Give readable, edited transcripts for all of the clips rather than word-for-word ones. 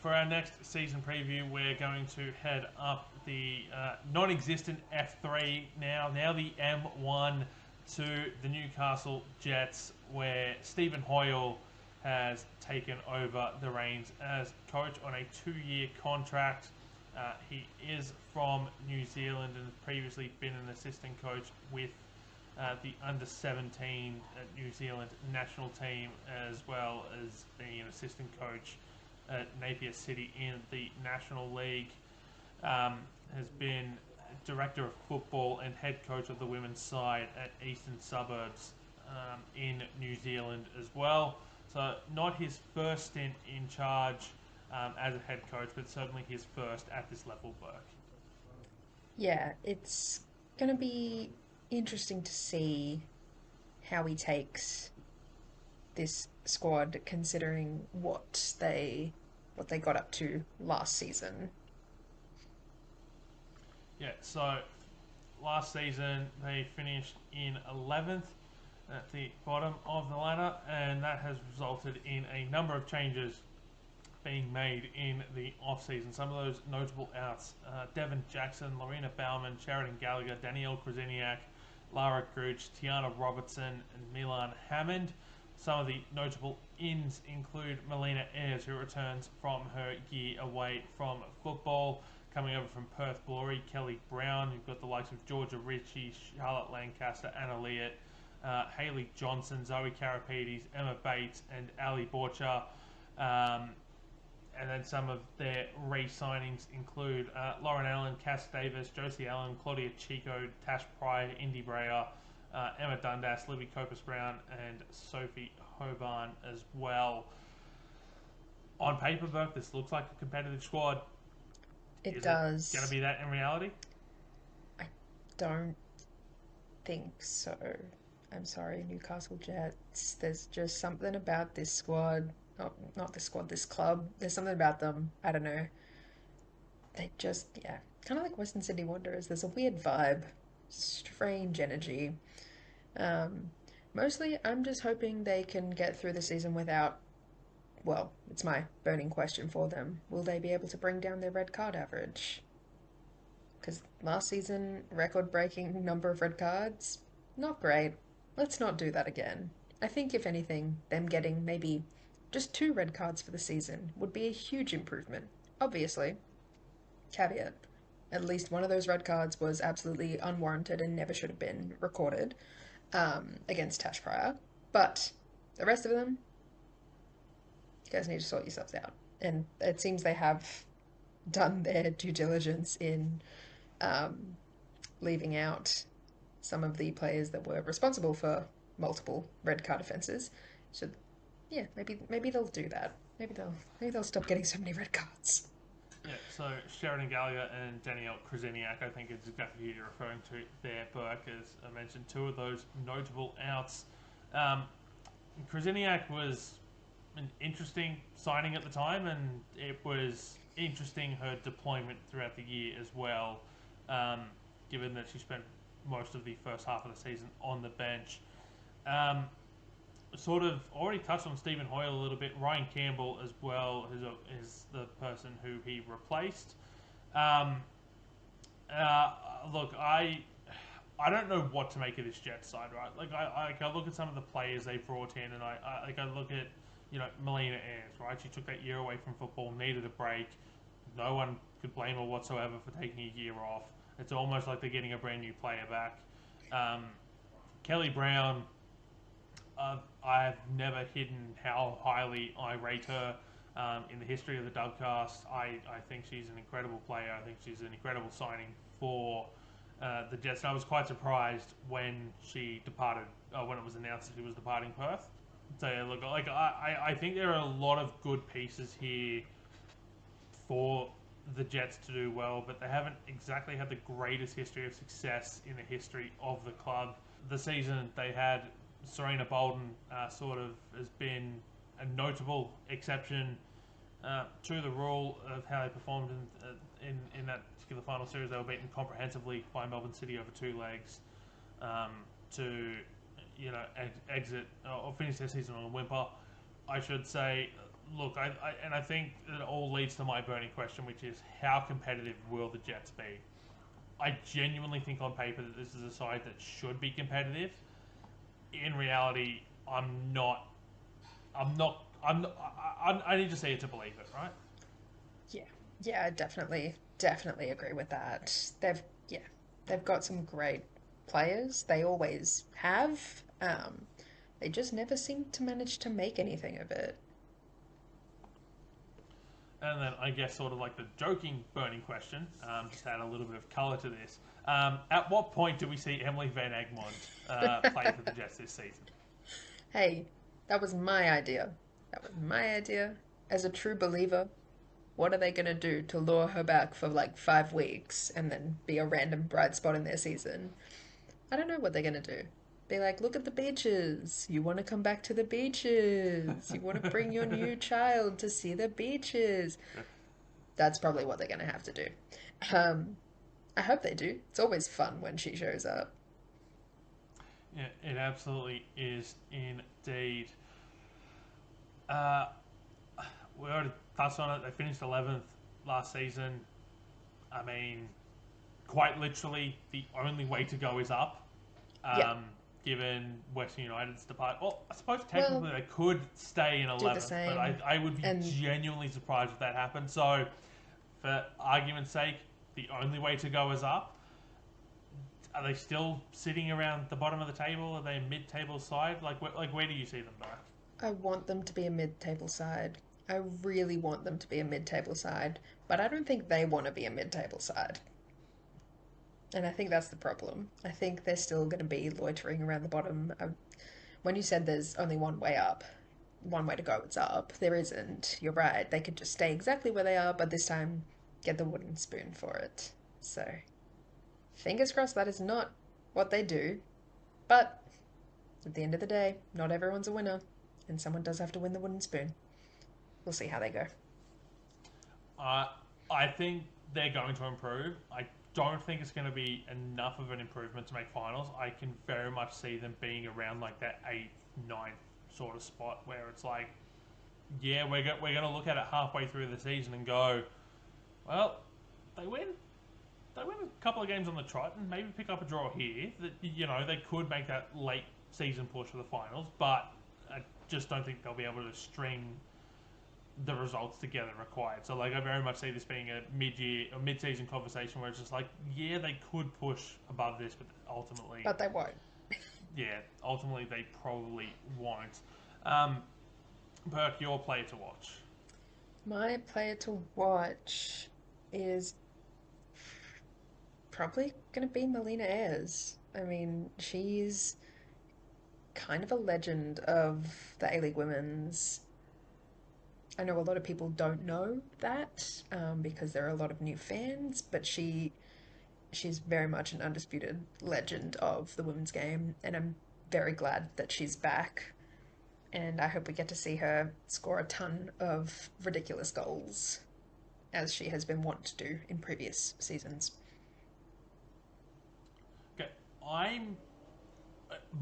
for our next season preview, we're going to head up the non-existent F3 now the M1 to the Newcastle Jets, where Stephen Hoyle has taken over the reins as coach on a 2-year contract. He is from New Zealand and has previously been an assistant coach with the under-17 New Zealand national team, as well as being an assistant coach at Napier City in the National League. Has been director of football and head coach of the women's side at Eastern Suburbs in New Zealand as well. So not his first stint in charge as a head coach, but certainly his first at this level, Burke. Yeah, it's going to be interesting to see how he takes this squad, considering what they got up to last season. Yeah, so last season they finished in 11th at the bottom of the ladder, and that has resulted in a number of changes being made in the off-season. Some of those notable outs: Devon Jackson, Lorena Bauman, Sheridan Gallagher, Danielle Krasiniak, Lara Gooch, Tiana Robertson, and Milan Hammond. Some of the notable ins include Melina Ayres, who returns from her year away from football. Coming over from Perth Glory, Kelly Brown. You've got the likes of Georgia Ritchie, Charlotte Lancaster, Anna Liat, Hayley Johnson, Zoe Carapides, Emma Bates, and Ali Borcha. And then some of their re-signings include Lauren Allen, Cass Davis, Josie Allen, Claudia Chico, Tash Pryor, Indy Breyer, Emma Dundas, Libby Copus-Brown, and Sophie Hoban as well. On paper, Burke, this looks like a competitive squad. It Is it does. going to be that in reality? I don't think so. I'm sorry, Newcastle Jets. There's just something about this squad. Oh, not this squad, this club. There's something about them. I don't know. They just, yeah, kind of like Western Sydney Wanderers. There's a weird vibe, strange energy. Um, Mostly, I'm just hoping they can get through the season without. Well, it's my burning question for them. Will they be able to bring down their red card average? Because last season, record breaking number of red cards, not great. Let's not do that again. I think, if anything, them getting maybe just 2 red cards for the season would be a huge improvement. Obviously, caveat, at least one of those red cards was absolutely unwarranted and never should have been recorded against Tash Pryor. But the rest of them, you guys need to sort yourselves out. And it seems they have done their due diligence in um, leaving out some of the players that were responsible for multiple red card offences. So, yeah, maybe they'll do that. Maybe they'll stop getting so many red cards. Yeah, so Sheridan Gallagher and Danielle Krasiniak, I think is exactly who you're referring to there, Burke. As I mentioned, 2 of those notable outs. Um, Krasiniak was an interesting signing at the time, and it was interesting her deployment throughout the year as well, um, given that she spent most of the first half of the season on the bench. Um, Sort of already touched on Stephen Hoyle a little bit. Ryan Campbell as well is the person who he replaced. Um, Look, I don't know what to make of this Jets side, right? I look at some of the players they brought in, and I look at Melina Ayres, right? She took that year away from football, needed a break. No one could blame her whatsoever for taking a year off. It's almost like they're getting a brand new player back. Um, Kelly Brown, I've never hidden how highly I rate her in the history of the Dubcast. I think she's an incredible player. I think she's an incredible signing for the Jets. And I was quite surprised when she departed, when it was announced that she was departing Perth. So yeah, look, I think there are a lot of good pieces here for the Jets to do well, but they haven't exactly had the greatest history of success in the history of the club. The season they had, Serena Bolden sort of has been a notable exception to the rule of how they performed in that particular final series. They were beaten comprehensively by Melbourne City over 2 legs to exit or finish their season on a whimper. I should say look, I think it all leads to my burning question, which is how competitive will the Jets be? I genuinely think on paper that this is a side that should be competitive. In reality, I'm not. I'm not. I'm. Not, I need to see it to believe it, right? Yeah, yeah, I definitely agree with that. Yeah, they've got some great players. They always have. They just never seem to manage to make anything of it. And then I guess sort of like the joking burning question, just to add a little bit of colour to this. At what point do we see Emily Van Egmond play for the Jets this season? Hey, that was my idea. That was my idea. As a true believer, what are they going to do to lure her back for like 5 weeks and then be a random bright spot in their season? I don't know what they're going to do. Be like, look at the beaches. You want to come back to the beaches. You want to bring your new child to see the beaches. That's probably what they're going to have to do. Um, I hope they do. It's always fun when she shows up. Yeah, it absolutely is indeed. Uh, we already touched on it. They finished 11th last season. I mean, quite literally, the only way to go is up. Yeah. Um, Given Western United's depart. Well, I suppose Well, technically they could stay in do the 11th, but same. I would be And genuinely surprised if that happened. So, for argument's sake, the only way to go is up. Are they still sitting around the bottom of the table? Are they a mid-table side? Like where do you see them back? I want them to be a mid-table side. I really want them to be a mid-table side, but I don't think they want to be a mid-table side. And I think that's the problem. I think they're still going to be loitering around the bottom. When you said there's only one way up, one way to go, it's up. There isn't. You're right. They could just stay exactly where they are, but this time get the wooden spoon for it. So, fingers crossed that is not what they do. But at the end of the day, not everyone's a winner, and someone does have to win the wooden spoon. We'll see how they go. Uh, I think they're going to improve. I don't think it's going to be enough of an improvement to make finals. I can very much see them being around like that 8th, 9th sort of spot where it's like, yeah, we're going to look at it halfway through the season and go, well, they win. They win a couple of games on the trot and maybe pick up a draw here. That they could make that late season push for the finals, but I just don't think they'll be able to string the results together required. So like I very much see this being a mid-year or mid-season conversation where it's just like, yeah, they could push above this, but ultimately, But they won't. yeah, ultimately they probably won't. Um, Burke, your player to watch. My player to watch is probably going to be Melina Ayres. I mean, she's kind of a legend of the A-League Women's. I know a lot of people don't know that because there are a lot of new fans, but she's very much an undisputed legend of the women's game, and I'm very glad that she's back. And I hope we get to see her score a ton of ridiculous goals, as she has been wont to do in previous seasons. Okay, I'm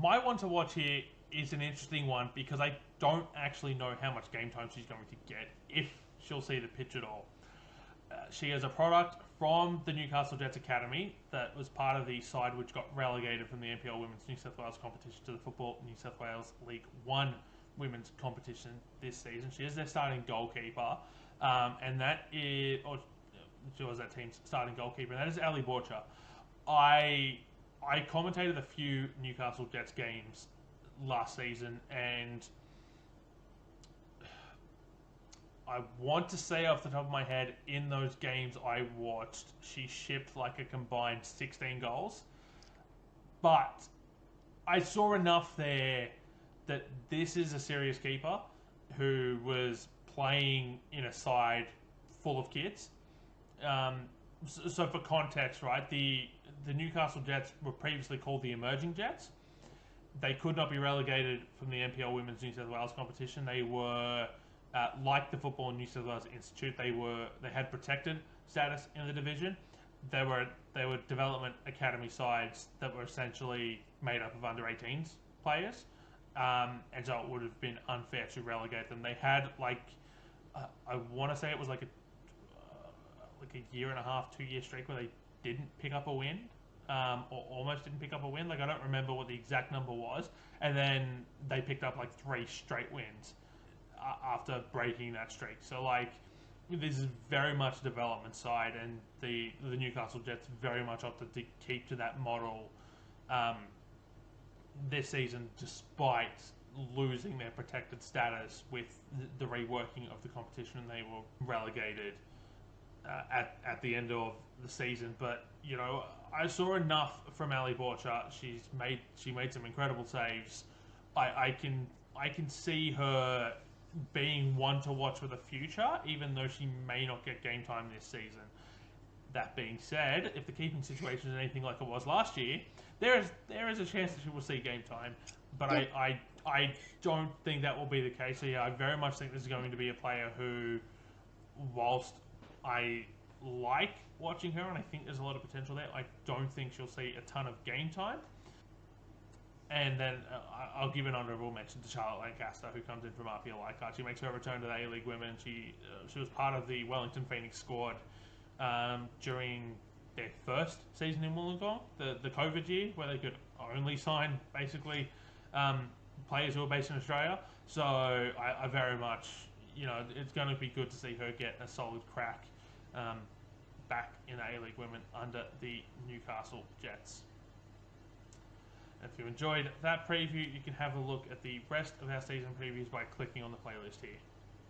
my one to watch here is an interesting one because I don't actually know how much game time she's going to get if she'll see the pitch at all. She is a product from the Newcastle Jets Academy that was part of the side which got relegated from the NPL Women's New South Wales competition to the Football New South Wales League One women's competition this season. She is their starting goalkeeper, and that is, or she was that team's starting goalkeeper, and that is Ali Borcha. I I commentated a few Newcastle Jets games last season, and I want to say off the top of my head, in those games I watched, she shipped like a combined 16 goals. But I saw enough there that this is a serious keeper who was playing in a side full of kids. So for context, right, the Newcastle Jets were previously called the Emerging Jets. They could not be relegated from the NPL Women's New South Wales competition. They were like the Football New South Wales Institute. They had protected status in the division. They were development academy sides that were essentially made up of under 18s players, and so it would have been unfair to relegate them. They had like I want to say it was like a year and a half, 2 year streak where they didn't pick up a win, or almost didn't pick up a win. Like I don't remember what the exact number was, and then they picked up like 3 straight wins after breaking that streak. So like this is very much development side, and the Newcastle Jets very much opted to keep to that model um, this season, despite losing their protected status with the reworking of the competition. They were relegated at the end of the season. But you know, I saw enough from Ali Borcher. She made some incredible saves. I can see her being one to watch for the future, even though she may not get game time this season. That being said, if the keeping situation is anything like it was last year, there is a chance that she will see game time. But Yeah. I don't think that will be the case. So yeah, I very much think this is going to be a player who, whilst I like watching her and I think there's a lot of potential there, I don't think she'll see a ton of game time. And then I'll give an honourable mention to Charlotte Lancaster, who comes in from RPL Leichhardt. She makes her return to the A-League Women. She was part of the Wellington Phoenix squad during their first season in Wollongong, the COVID year, where they could only sign basically players who are based in Australia. So I very much, you know, it's going to be good to see her get a solid crack back in the A-League Women under the Newcastle Jets. If you enjoyed that preview, you can have a look at the rest of our season previews by clicking on the playlist here.